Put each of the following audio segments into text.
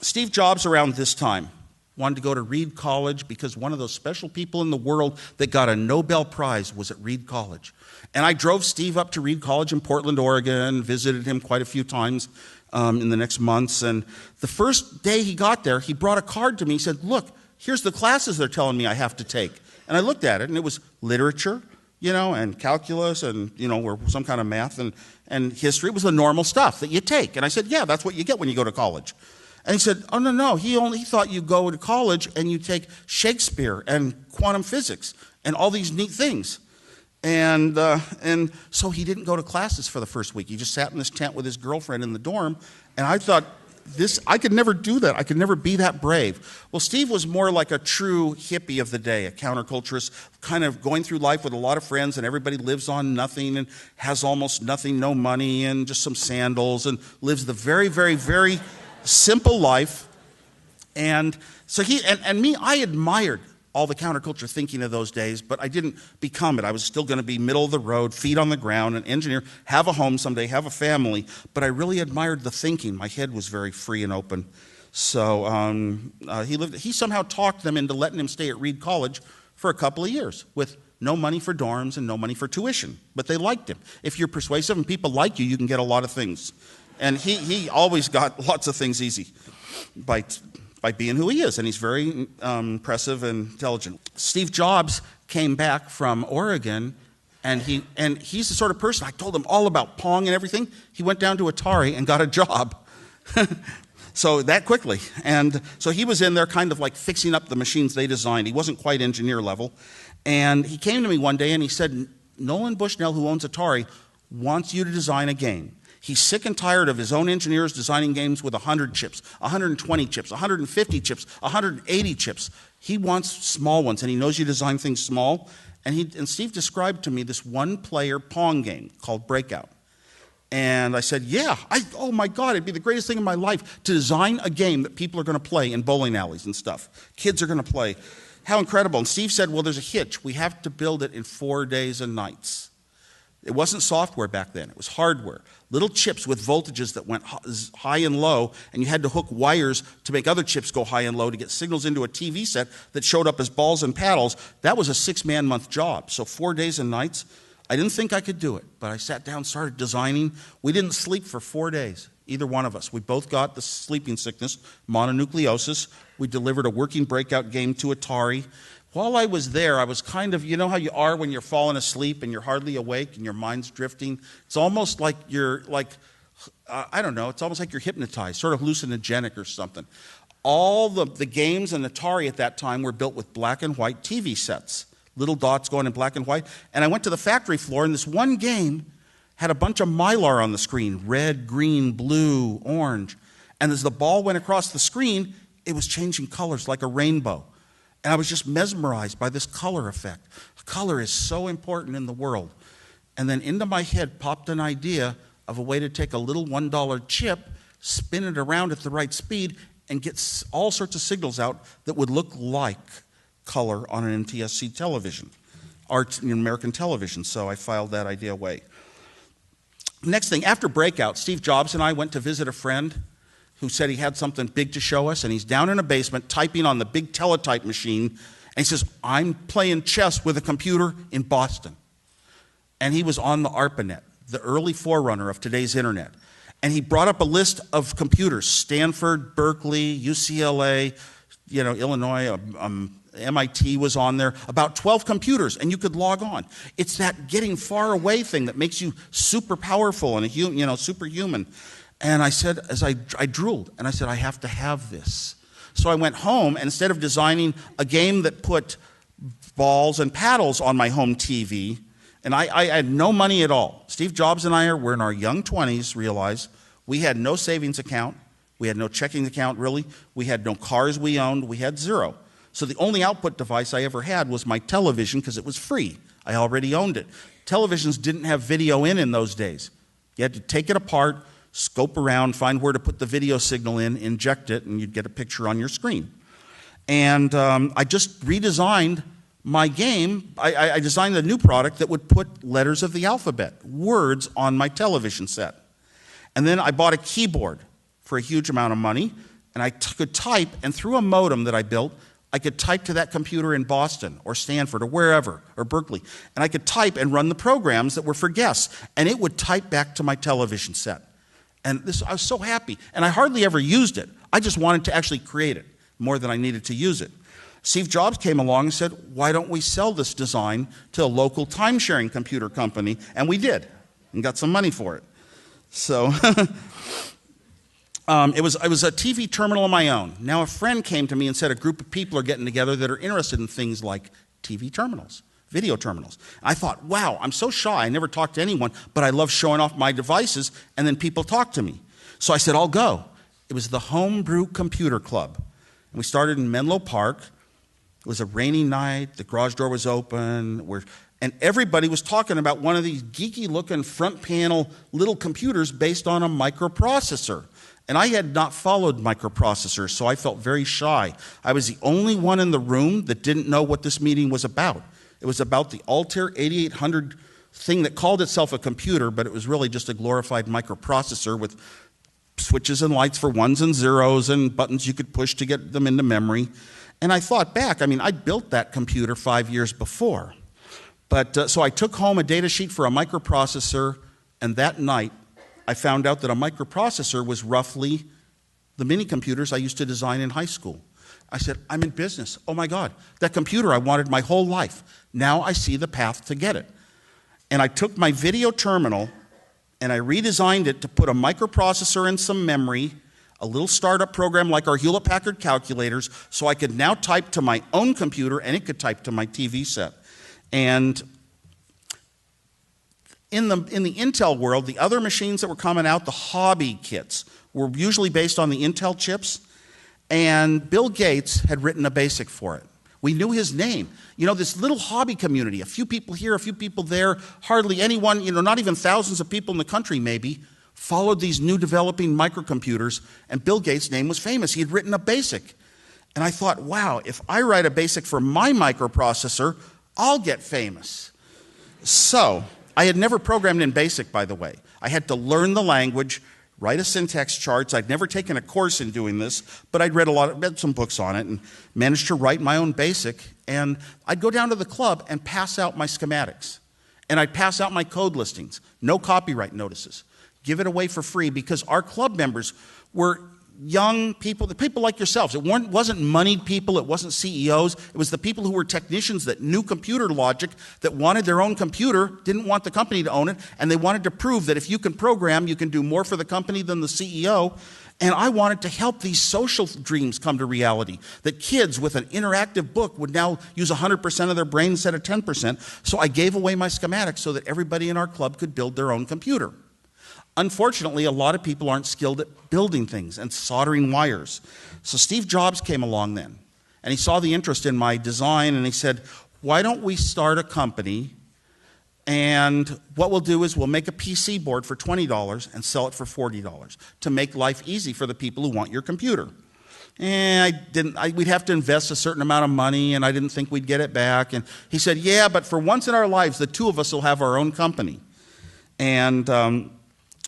Steve Jobs, around this time, wanted to go to Reed College because one of those special people in the world that got a Nobel Prize was at Reed College. And I drove Steve up to Reed College in Portland, Oregon, visited him quite a few times in the next months. And the first day he got there, he brought a card to me. He said, look, here's the classes they're telling me I have to take. And I looked at it, and it was literature, and calculus, and, or some kind of math and history. It was the normal stuff that you take. And I said, yeah, that's what you get when you go to college. And he said, oh, no, he thought you go to college and you take Shakespeare and quantum physics and all these neat things. And so he didn't go to classes for the first week. He just sat in this tent with his girlfriend in the dorm. And I thought, I could never do that. I could never be that brave. Well, Steve was more like a true hippie of the day, a counterculturist, kind of going through life with a lot of friends, and everybody lives on nothing and has almost nothing, no money, and just some sandals, and lives the very, very, very simple life. And so I admired all the counterculture thinking of those days, but I didn't become it. I was still going to be middle of the road, feet on the ground, an engineer, have a home someday, have a family, but I really admired the thinking. My head was very free and open. So he somehow talked them into letting him stay at Reed College for a couple of years with no money for dorms and no money for tuition, but they liked him. If you're persuasive and people like you, you can get a lot of things. And he always got lots of things easy by being who he is, and he's very impressive and intelligent. Steve Jobs came back from Oregon, and he's the sort of person, I told him all about Pong and everything. He went down to Atari and got a job. So that quickly. And so he was in there kind of like fixing up the machines they designed. He wasn't quite engineer level. And he came to me one day and he said, Nolan Bushnell, who owns Atari, wants you to design a game. He's sick and tired of his own engineers designing games with 100 chips, 120 chips, 150 chips, 180 chips. He wants small ones, and he knows you design things small. And Steve described to me this one-player Pong game called Breakout. And I said, yeah, oh my God, it'd be the greatest thing in my life to design a game that people are going to play in bowling alleys and stuff. Kids are going to play. How incredible. And Steve said, well, there's a hitch. We have to build it in 4 days and nights. It wasn't software back then. It was hardware. Little chips with voltages that went high and low, and you had to hook wires to make other chips go high and low to get signals into a TV set that showed up as balls and paddles. That was a 6-man-month job. So 4 days and nights. I didn't think I could do it, but I sat down, started designing. We didn't sleep for 4 days, either one of us. We both got the sleeping sickness, mononucleosis. We delivered a working Breakout game to Atari. While I was there, I was kind of, you know how you are when you're falling asleep and you're hardly awake and your mind's drifting? It's almost like I don't know, it's almost like you're hypnotized, sort of hallucinogenic or something. All the games in Atari at that time were built with black and white TV sets, little dots going in black and white. And I went to the factory floor, and this one game had a bunch of Mylar on the screen, red, green, blue, orange. And as the ball went across the screen, it was changing colors like a rainbow. And I was just mesmerized by this color effect. Color is so important in the world. And then into my head popped an idea of a way to take a little $1 chip, spin it around at the right speed, and get all sorts of signals out that would look like color on an NTSC television, or American television. So I filed that idea away. Next thing, after Breakout, Steve Jobs and I went to visit a friend who said he had something big to show us, and he's down in a basement typing on the big teletype machine, and he says, I'm playing chess with a computer in Boston. And he was on the ARPANET, the early forerunner of today's internet. And he brought up a list of computers, Stanford, Berkeley, UCLA, Illinois, MIT was on there, about 12 computers, and you could log on. It's that getting far away thing that makes you super powerful and superhuman. And I said, I drooled, and I said, I have to have this. So I went home, and instead of designing a game that put balls and paddles on my home TV, and I had no money at all. Steve Jobs and I were in our young 20s, realize. We had no savings account. We had no checking account, really. We had no cars we owned. We had zero. So the only output device I ever had was my television, because it was free. I already owned it. Televisions didn't have video in those days. You had to take it apart, scope around, find where to put the video signal in, inject it, and you'd get a picture on your screen. And I just redesigned my game. I designed a new product that would put letters of the alphabet, words, on my television set. And then I bought a keyboard for a huge amount of money, and I could type, and through a modem that I built, I could type to that computer in Boston or Stanford or wherever, or Berkeley, and I could type and run the programs that were for guests, and it would type back to my television set. And I was so happy, and I hardly ever used it. I just wanted to actually create it more than I needed to use it. Steve Jobs came along and said, why don't we sell this design to a local time-sharing computer company? And we did, and got some money for it. So it was a TV terminal of my own. Now a friend came to me and said a group of people are getting together that are interested in things like TV terminals, video terminals. I thought, wow, I'm so shy. I never talked to anyone, but I love showing off my devices, and then people talk to me. So I said, I'll go. It was the Homebrew Computer Club. And we started in Menlo Park. It was a rainy night. The garage door was open. And everybody was talking about one of these geeky-looking front panel little computers based on a microprocessor. And I had not followed microprocessors, so I felt very shy. I was the only one in the room that didn't know what this meeting was about. It was about the Altair 8800 thing that called itself a computer, but it was really just a glorified microprocessor with switches and lights for ones and zeros and buttons you could push to get them into memory. And I thought back, I built that computer 5 years before. But so I took home a data sheet for a microprocessor, and that night I found out that a microprocessor was roughly the mini computers I used to design in high school. I said, I'm in business. Oh my God, that computer I wanted my whole life. Now I see the path to get it. And I took my video terminal and I redesigned it to put a microprocessor and some memory, a little startup program like our Hewlett-Packard calculators, so I could now type to my own computer and it could type to my TV set. And in the Intel world, the other machines that were coming out, the hobby kits, were usually based on the Intel chips, and Bill Gates had written a BASIC for it. We knew his name. This little hobby community, a few people here, a few people there, hardly anyone, not even thousands of people in the country maybe, followed these new developing microcomputers, and Bill Gates' name was famous. He had written a BASIC. And I thought, wow, if I write a BASIC for my microprocessor, I'll get famous. So I had never programmed in BASIC, by the way. I had to learn the language, write a syntax charts. I'd never taken a course in doing this, but I'd read some books on it and managed to write my own BASIC. And I'd go down to the club and pass out my schematics. And I'd pass out my code listings, no copyright notices. Give it away for free because our club members were young people, the people like yourselves. It wasn't moneyed people, it wasn't CEOs, it was the people who were technicians that knew computer logic, that wanted their own computer, didn't want the company to own it, and they wanted to prove that if you can program, you can do more for the company than the CEO. And I wanted to help these social dreams come to reality, that kids with an interactive book would now use 100% of their brain instead of 10%. So I gave away my schematics so that everybody in our club could build their own computer. Unfortunately, a lot of people aren't skilled at building things and soldering wires. So Steve Jobs came along then, and he saw the interest in my design, and he said, why don't we start a company, and what we'll do is we'll make a PC board for $20 and sell it for $40 to make life easy for the people who want your computer. And we'd have to invest a certain amount of money, and I didn't think we'd get it back. And he said, yeah, but for once in our lives, the two of us will have our own company. And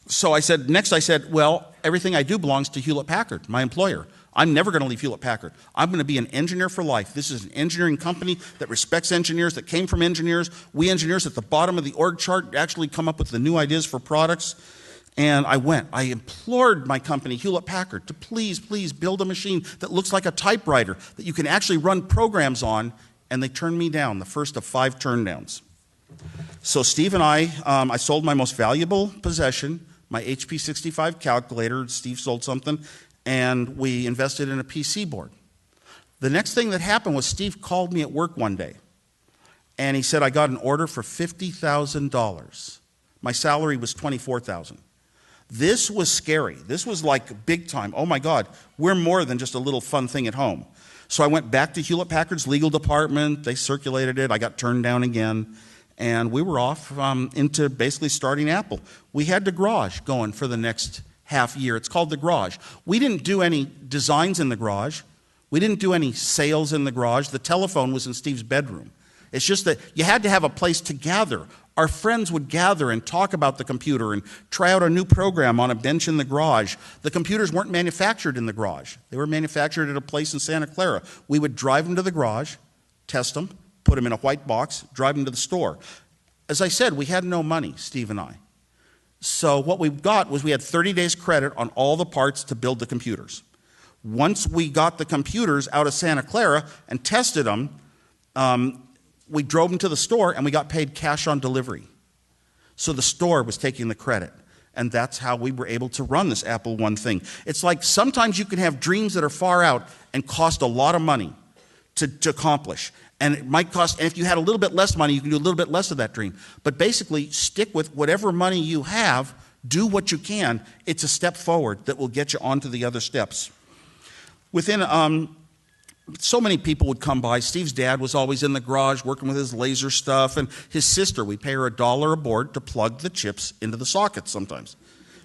so I said, well, everything I do belongs to Hewlett-Packard, my employer. I'm never going to leave Hewlett-Packard. I'm going to be an engineer for life. This is an engineering company that respects engineers, that came from engineers. We engineers at the bottom of the org chart actually come up with the new ideas for products. And I implored my company, Hewlett-Packard, to please build a machine that looks like a typewriter, that you can actually run programs on, and they turned me down, the first of 5 turndowns. So Steve and I sold my most valuable possession, my HP 65 calculator. Steve sold something, and we invested in a PC board. The next thing that happened was Steve called me at work one day, and he said, I got an order for $50,000. My salary was $24,000. This was scary. This was like big time. Oh my God, we're more than just a little fun thing at home. So I went back to Hewlett-Packard's legal department. They circulated it. I got turned down again. And we were off into basically starting Apple. We had the garage going for the next half year. It's called the garage. We didn't do any designs in the garage. We didn't do any sales in the garage. The telephone was in Steve's bedroom. It's just that you had to have a place to gather Our friends would gather and talk about the computer and try out a new program on a bench in the garage. The computers weren't manufactured in the garage. They were manufactured at a place in Santa Clara. We would drive them to the garage, test them, put them in a white box, drive them to the store. As I said, we had no money, Steve and I. So what we got was we had 30 days credit on all the parts to build the computers. Once we got the computers out of Santa Clara and tested them, we drove them to the store and we got paid cash on delivery. So the store was taking the credit. And that's how we were able to run this Apple I thing. It's like sometimes you can have dreams that are far out and cost a lot of money to accomplish. And it might cost, and if you had a little bit less money, you can do a little bit less of that dream. But basically, stick with whatever money you have, do what you can. It's a step forward that will get you onto the other steps. Within, so many people would come by. Steve's dad was always in the garage working with his laser stuff, and his sister, we'd pay her $1 a board to plug the chips into the sockets sometimes.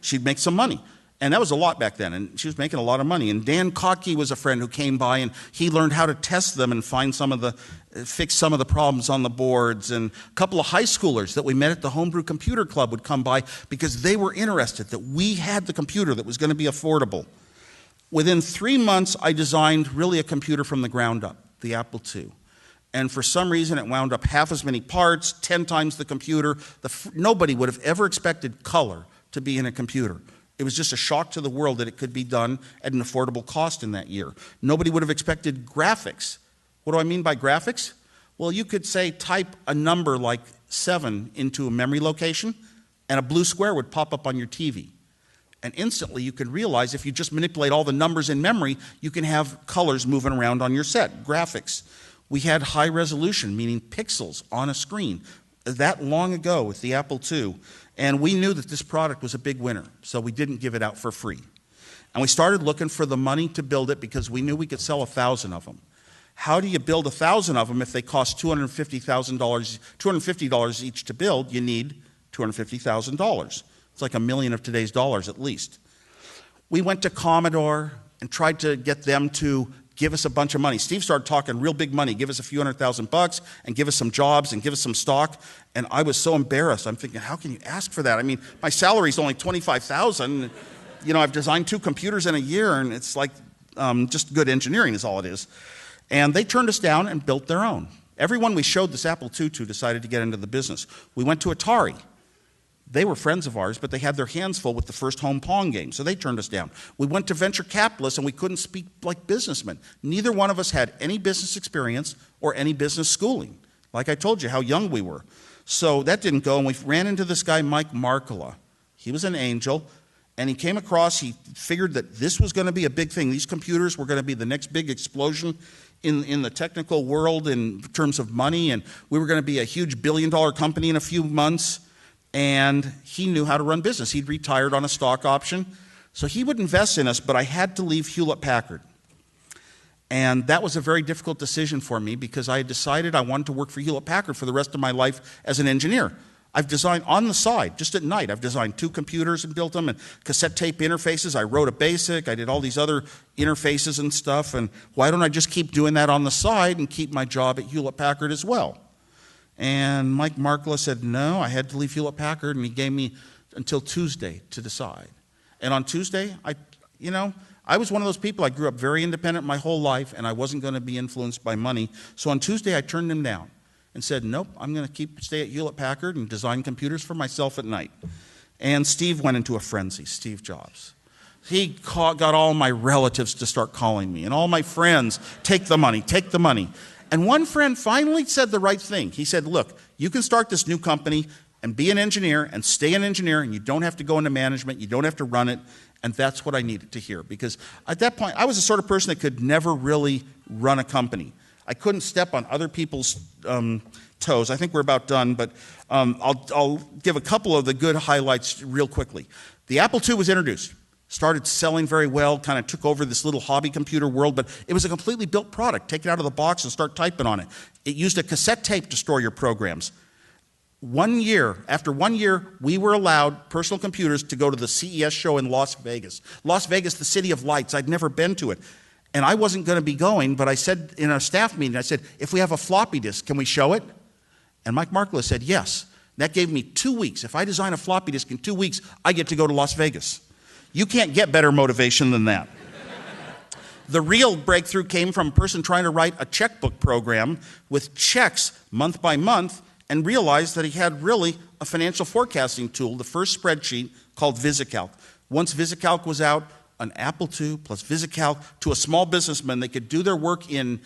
She'd make some money. And that was a lot back then, and she was making a lot of money. And Dan Kotke was a friend who came by, and he learned how to test them and fix some of the problems on the boards. And a couple of high schoolers that we met at the Homebrew Computer Club would come by because they were interested that we had the computer that was going to be affordable. Within 3 months, I designed really a computer from the ground up, the Apple II. And for some reason, it wound up half as many parts, 10 times the computer. Nobody would have ever expected color to be in a computer. It was just a shock to the world that it could be done at an affordable cost in that year. Nobody would have expected graphics. What do I mean by graphics? Well, you could say type a number like 7 into a memory location, and a blue square would pop up on your TV. And instantly you can realize if you just manipulate all the numbers in memory, you can have colors moving around on your set, graphics. We had high resolution, meaning pixels on a screen, that long ago with the Apple II. And we knew that this product was a big winner, so we didn't give it out for free. And we started looking for the money to build it because we knew we could sell 1,000 of them. How do you build 1,000 of them if they cost $250 each to build? You need $250,000. It's like $1 million of today's dollars at least. We went to Commodore and tried to get them to give us a bunch of money. Steve started talking real big money, give us a few $100,000 and give us some jobs and give us some stock. And I was so embarrassed. I'm thinking, how can you ask for that? I mean, my salary is only $25,000. You know, I've designed 2 computers in a year, and it's like just good engineering is all it is. And they turned us down and built their own. Everyone we showed this Apple II to decided to get into the business. We went to Atari. They were friends of ours, but they had their hands full with the first home Pong game, so they turned us down. We went to venture capitalists, and we couldn't speak like businessmen. Neither one of us had any business experience or any business schooling. Like I told you, how young we were. So that didn't go, and we ran into this guy, Mike Markkula. He was an angel, and he figured that this was going to be a big thing. These computers were going to be the next big explosion in the technical world in terms of money, and we were going to be a huge billion-dollar company in a few months. And he knew how to run business. He'd retired on a stock option. So he would invest in us, but I had to leave Hewlett-Packard. And that was a very difficult decision for me because I had decided I wanted to work for Hewlett-Packard for the rest of my life as an engineer. I've designed on the side, just at night, I've designed 2 computers and built them, and cassette tape interfaces. I wrote a BASIC. I did all these other interfaces and stuff. And why don't I just keep doing that on the side and keep my job at Hewlett-Packard as well? And Mike Markkula said, no, I had to leave Hewlett-Packard, and he gave me until Tuesday to decide. And on Tuesday, I was one of those people, I grew up very independent my whole life, and I wasn't going to be influenced by money. So on Tuesday, I turned him down and said, nope, I'm going to stay at Hewlett-Packard and design computers for myself at night. And Steve went into a frenzy, Steve Jobs. He got all my relatives to start calling me, and all my friends, take the money, take the money. And one friend finally said the right thing. He said, look, you can start this new company and be an engineer and stay an engineer, and you don't have to go into management, you don't have to run it. And that's what I needed to hear, because at that point, I was the sort of person that could never really run a company. I couldn't step on other people's toes. I think we're about done, but I'll give a couple of the good highlights real quickly. The Apple II was introduced. Started selling very well, kind of took over this little hobby computer world, but it was a completely built product. Take it out of the box and start typing on it. It used a cassette tape to store your programs. After 1 year, we were allowed personal computers to go to the CES show in Las Vegas. Las Vegas, the city of lights. I'd never been to it. And I wasn't going to be going, but I said in a staff meeting, I said, if we have a floppy disk, can we show it? And Mike Markkula said, yes. That gave me 2 weeks. If I design a floppy disk in 2 weeks, I get to go to Las Vegas. You can't get better motivation than that. The real breakthrough came from a person trying to write a checkbook program with checks month by month and realized that he had really a financial forecasting tool, the first spreadsheet called VisiCalc. Once VisiCalc was out, an Apple II plus VisiCalc to a small businessman, they could do their work in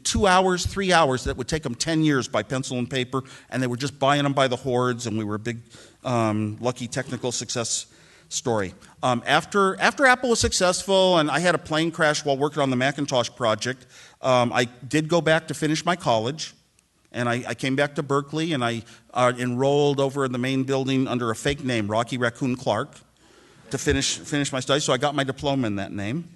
2 hours, 3 hours that would take them 10 years by pencil and paper, and they were just buying them by the hordes, and we were a big, lucky technical success story. After Apple was successful and I had a plane crash while working on the Macintosh project, I did go back to finish my college, and I came back to Berkeley, and I enrolled over in the main building under a fake name, Rocky Raccoon Clark, to finish my studies, so I got my diploma in that name.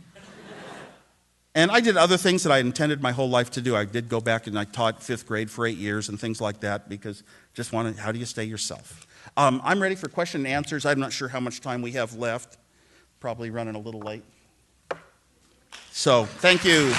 And I did other things that I intended my whole life to do. I did go back and I taught 5th grade for 8 years and things like that because just wanted, how do you stay yourself? I'm ready for question and answers. I'm not sure how much time we have left. Probably running a little late. So, thank you.